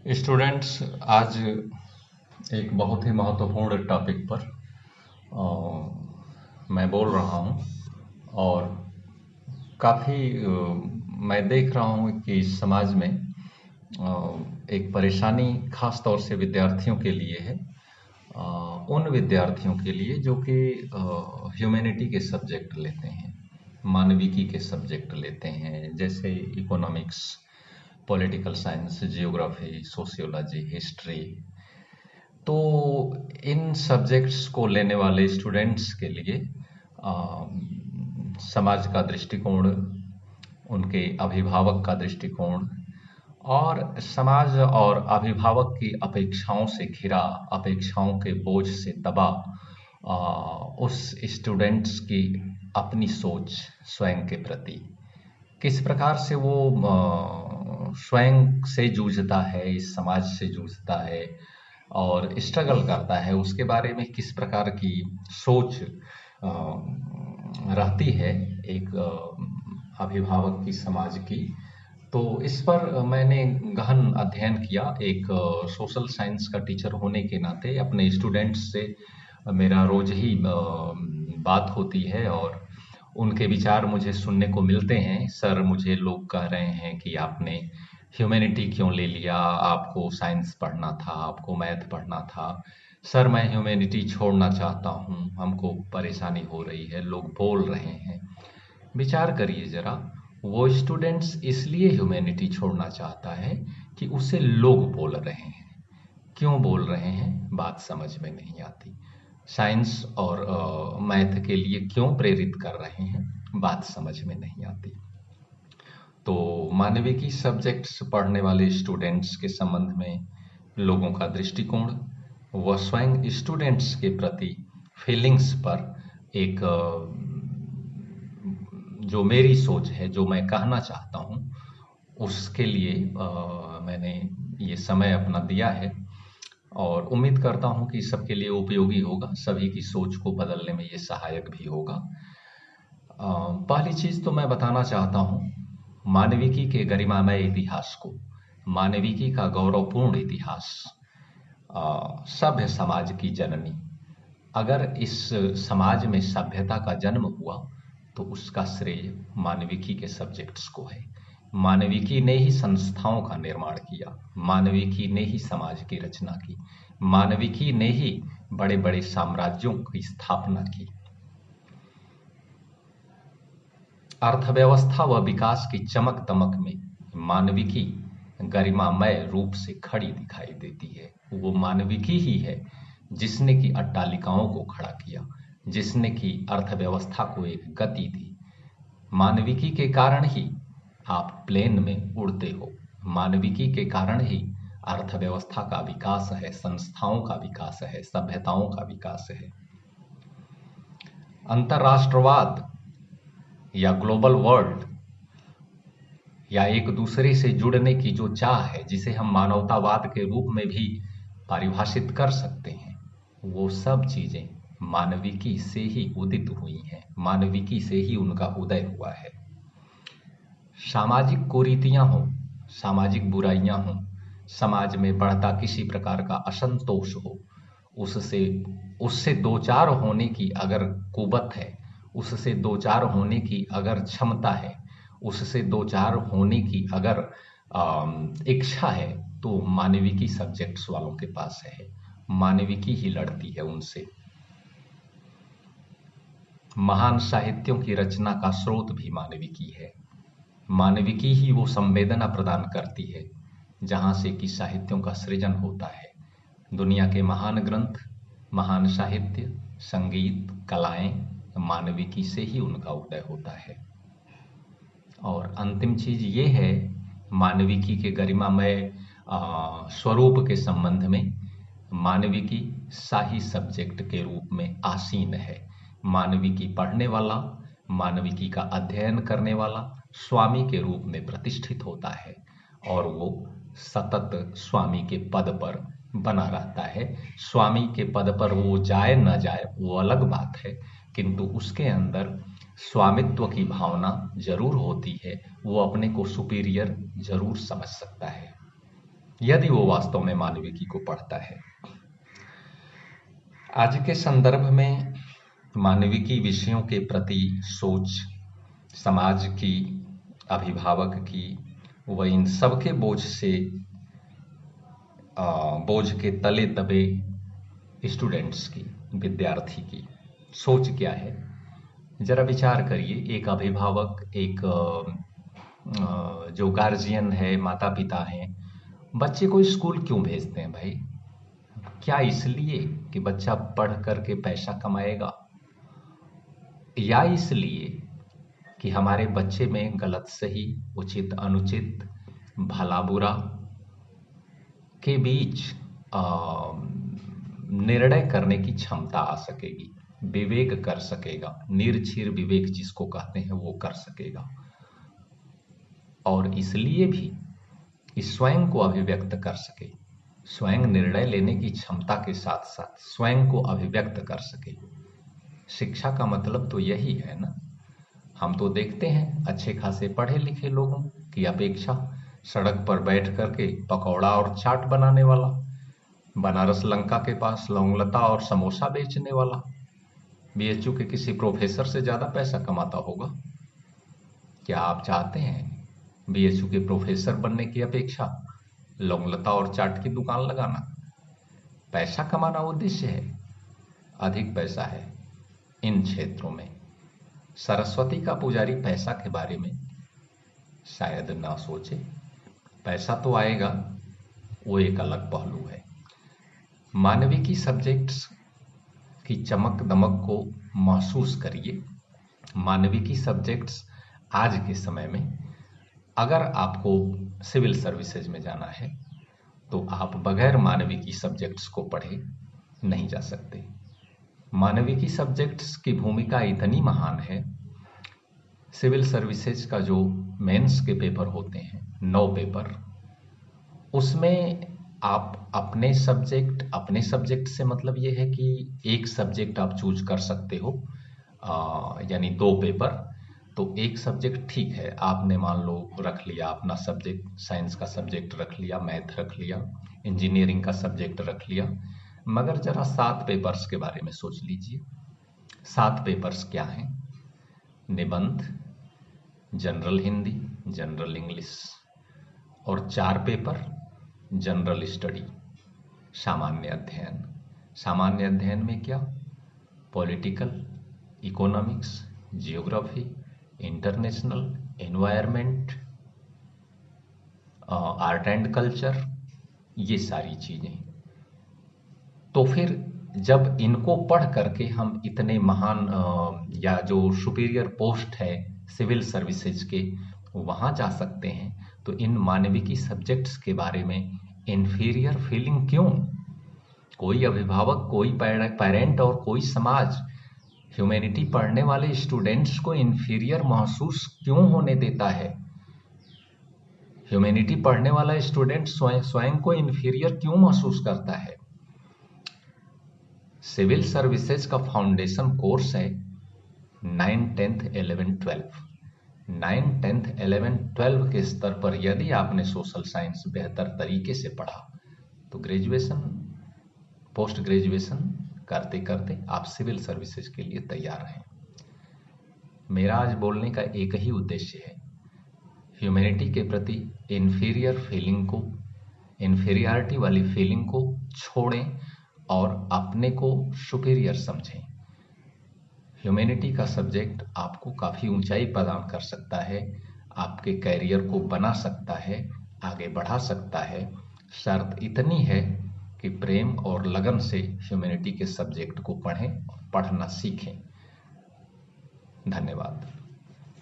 Students, आज एक बहुत ही महत्वपूर्ण टॉपिक पर मैं बोल रहा हूँ। और काफ़ी मैं देख रहा हूँ कि समाज में एक परेशानी खास तौर से विद्यार्थियों के लिए है। उन विद्यार्थियों के लिए जो कि ह्यूमैनिटी के सब्जेक्ट लेते हैं, मानविकी के सब्जेक्ट लेते हैं, जैसे economics, political science, geography, sociology, history. तो इन सब्जेक्ट्स को लेने वाले स्टूडेंट्स के लिए अ, समाज का दृष्टिकोण, उनके अभिभावक का दृष्टिकोण और समाज और अभिभावक की अपेक्षाओं से घिरा, अपेक्षाओं के बोझ से दबा अ, उस स्टूडेंट्स की अपनी सोच स्वयं के प्रति किस प्रकार से वो स्वयं से जूझता है, इस समाज से जूझता है और स्ट्रगल करता है, उसके बारे में किस प्रकार की सोच रहती है एक अभिभावक की, समाज की। तो इस पर मैंने गहन अध्ययन किया। एक सोशल साइंस का टीचर होने के नाते अपने स्टूडेंट्स से मेरा रोज ही बात होती है और उनके विचार मुझे सुनने को मिलते हैं। सर, मुझे लोग कह रहे हैं कि आपने ह्यूमैनिटी क्यों ले लिया, आपको साइंस पढ़ना था, आपको मैथ पढ़ना था। सर, मैं ह्यूमैनिटी छोड़ना चाहता हूँ, हमको परेशानी हो रही है, लोग बोल रहे हैं। विचार करिए जरा, वो स्टूडेंट्स इसलिए ह्यूमैनिटी छोड़ना चाहता है कि उसे लोग बोल रहे हैं। क्यों बोल रहे हैं, बात समझ में नहीं आती। साइंस और मैथ के लिए क्यों प्रेरित कर रहे हैं, बात समझ में नहीं आती। तो मानविकी सब्जेक्ट्स पढ़ने वाले स्टूडेंट्स के संबंध में लोगों का दृष्टिकोण, वह स्वयं स्टूडेंट्स के प्रति फीलिंग्स पर एक जो मेरी सोच है, जो मैं कहना चाहता हूँ, उसके लिए मैंने ये समय अपना दिया है और उम्मीद करता हूँ कि सबके लिए उपयोगी होगा, सभी की सोच को बदलने में ये सहायक भी होगा। पहली चीज़ तो मैं बताना चाहता हूँ मानविकी के गरिमामय इतिहास को, मानविकी का गौरवपूर्ण इतिहास। सभ्य समाज की जननी, अगर इस समाज में सभ्यता का जन्म हुआ तो उसका श्रेय मानविकी के सब्जेक्ट्स को है। मानविकी ने ही संस्थाओं का निर्माण किया, मानविकी ने ही समाज की रचना की, मानविकी ने ही बड़े बड़े साम्राज्यों की स्थापना की। अर्थव्यवस्था व विकास की चमक दमक में मानविकी गरिमामय रूप से खड़ी दिखाई देती है। वो मानविकी ही है जिसने की अट्टालिकाओं को खड़ा किया, जिसने की अर्थव्यवस्था को एक गति दी। मानविकी के कारण ही आप प्लेन में उड़ते हो, मानविकी के कारण ही अर्थव्यवस्था का विकास है, संस्थाओं का विकास है, सभ्यताओं का विकास है। अंतरराष्ट्रवाद या ग्लोबल वर्ल्ड या एक दूसरे से जुड़ने की जो चाह है, जिसे हम मानवतावाद के रूप में भी परिभाषित कर सकते हैं, वो सब चीजें मानविकी से ही उदित हुई हैं, मानविकी से ही उनका उदय हुआ है। सामाजिक कुरीतियां हों, सामाजिक बुराइयां हों, समाज में बढ़ता किसी प्रकार का असंतोष हो, उससे उससे दो चार होने की अगर कुवत है, उससे दो चार होने की अगर क्षमता है, उससे दो चार होने की अगर इच्छा है, तो मानविकी सब्जेक्ट्स वालों के पास है। मानविकी ही लड़ती है उनसे। महान साहित्यों की रचना का स्रोत भी मानविकी है। मानविकी ही वो संवेदना प्रदान करती है जहां से कि साहित्यों का सृजन होता है। दुनिया के महान ग्रंथ, महान साहित्य, संगीत, कलाएं मानविकी से ही उनका उदय होता है। और अंतिम चीज ये है, मानविकी के गरिमामय स्वरूप के संबंध में मानविकी शाही सब्जेक्ट के रूप में आसीन है। मानविकी पढ़ने वाला, मानविकी का अध्ययन करने वाला स्वामी के रूप में प्रतिष्ठित होता है और वो सतत स्वामी के पद पर बना रहता है। स्वामी के पद पर वो जाए न जाए वो अलग बात है, किंतु उसके अंदर स्वामित्व की भावना जरूर होती है, वो अपने को सुपीरियर जरूर समझ सकता है। यदि वो वास्तव में मानविकी को पढ़ता है। आज के संदर्भ में मानविकी विषयों के प्रति सोच समाज की, अभिभावक की, व इन सबके बोझ से बोझ के तले दबे स्टूडेंट्स की, विद्यार्थी की सोच क्या है? जरा विचार करिए। एक अभिभावक, एक जो गार्जियन है, माता पिता हैं, बच्चे को स्कूल क्यों भेजते हैं भाई? क्या इसलिए कि बच्चा पढ़ करके पैसा कमाएगा, या इसलिए कि हमारे बच्चे में गलत सही, उचित अनुचित, भला बुरा के बीच निर्णय करने की क्षमता आ सकेगी, विवेक कर सकेगा, निर्छीर विवेक जिसको कहते हैं वो कर सकेगा, और इसलिए भी स्वयं को अभिव्यक्त कर सके, स्वयं निर्णय लेने की क्षमता के साथ साथ स्वयं को अभिव्यक्त कर सके। शिक्षा का मतलब तो यही है ना। हम तो देखते हैं अच्छे खासे पढ़े लिखे लोगों की अपेक्षा सड़क पर बैठ करके पकौड़ा और चाट बनाने वाला, बनारस लंका के पास लौंगलता और समोसा बेचने वाला बीएचयू के किसी प्रोफेसर से ज्यादा पैसा कमाता होगा। क्या आप चाहते हैं बीएचयू के प्रोफेसर बनने की अपेक्षा लौंगलता और चाट की दुकान लगाना? पैसा कमाना उद्देश्य है, अधिक पैसा है इन क्षेत्रों में। सरस्वती का पुजारी पैसा के बारे में शायद ना सोचे। पैसा तो आएगा, वो एक अलग पहलू है। मानविकी सब्जेक्ट्स की चमक दमक को महसूस करिए। मानविकी सब्जेक्ट्स आज के समय में, अगर आपको सिविल सर्विसेज में जाना है तो आप बगैर मानविकी सब्जेक्ट्स को पढ़े नहीं जा सकते। मानविकी सब्जेक्ट्स की भूमिका इतनी महान है। सिविल सर्विसेज का जो मेंस के पेपर होते हैं, 9 पेपर, उसमें आप अपने सब्जेक्ट से मतलब ये है कि एक सब्जेक्ट आप चूज कर सकते हो, यानी 2 पेपर। तो एक सब्जेक्ट ठीक है, आपने मान लो रख लिया अपना सब्जेक्ट, साइंस का सब्जेक्ट रख लिया, मैथ रख लिया, इंजीनियरिंग का सब्जेक्ट रख लिया, मगर जरा 7 पेपर्स के बारे में सोच लीजिए। 7 पेपर्स क्या हैं? निबंध, जनरल हिंदी, जनरल इंग्लिश, और 4 पेपर जनरल स्टडी, सामान्य अध्ययन। सामान्य अध्ययन में क्या? Political, economics, geography, international, environment, art and culture, ये सारी चीजें। तो फिर जब इनको पढ़ करके हम इतने महान या जो सुपीरियर पोस्ट है सिविल सर्विसेज के, वहां जा सकते हैं, तो इन मानविकी सब्जेक्ट्स के बारे में इन्फीरियर फीलिंग क्यों? कोई अभिभावक, कोई पेरेंट और कोई समाज ह्यूमैनिटी पढ़ने वाले स्टूडेंट्स को इन्फीरियर महसूस क्यों होने देता है? ह्यूमैनिटी पढ़ने वाला स्टूडेंट स्वयं को इन्फीरियर क्यों महसूस करता है? सिविल सर्विसेज का फाउंडेशन कोर्स है 9, 10th, 11, 12। 9, 10th, 11, 12 के स्तर पर यदि आपने सोशल साइंस बेहतर तरीके से पढ़ा तो ग्रेजुएशन, पोस्ट ग्रेजुएशन करते करते आप सिविल सर्विसेज के लिए तैयार हैं। मेरा आज बोलने का एक ही उद्देश्य है, ह्यूमैनिटी के प्रति इन्फीरियर फीलिंग को, इन्फीरियरिटी वाली फीलिंग को छोड़ें और अपने को सुपीरियर समझें। ह्यूमैनिटी का सब्जेक्ट आपको काफ़ी ऊंचाई प्रदान कर सकता है, आपके कैरियर को बना सकता है, आगे बढ़ा सकता है। शर्त इतनी है कि प्रेम और लगन से ह्यूमैनिटी के सब्जेक्ट को पढ़ें और पढ़ना सीखें। धन्यवाद।